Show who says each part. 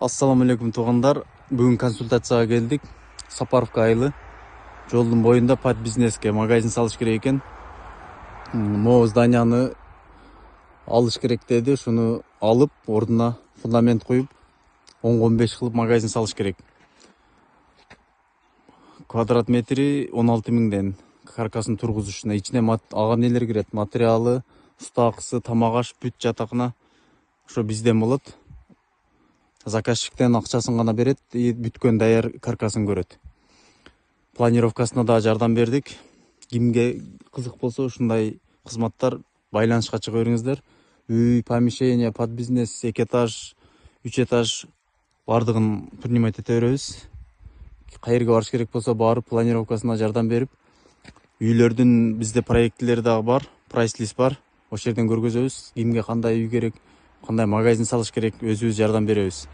Speaker 1: Ассаламу алейкум туугандар. Бүгүн консультацияга келдик. Сапаровка айылы. Жолдун боюнда под бизнеске магазин салыш керек экен. Могу зданияны алыш керек деди. Шуну алып, ордуна фундамент коюп, 10-15 кылып магазин салыш керек. Квадрат метри 16 миңден каркасын тургузушуна. Ичине ага нелер кирет? Материалы, устакысы, тамак аш, бүт жатакына ошо бизден болот. Заказчиктен акчасын гана берет, бүткөн даяр каркасын көрөт. Планировкасына да жардам бердик. Кимге кызык болсо ушундай кызматтар байланышка чыга бериңиздер. Үй, помещение, под бизнес, 2 этаж, 3 этаж бардыгын принимать эте беребиз. Кайерге барыш керек болсо барып планировкасына жардам берип, үйлөрдүн бизде проектилери дагы бар, прайс-лист бар. Ошол жерден көргөзөбүз. Кимге кандай үй керек, кандай магазин салыш керек, өзүбүз жардам беребиз.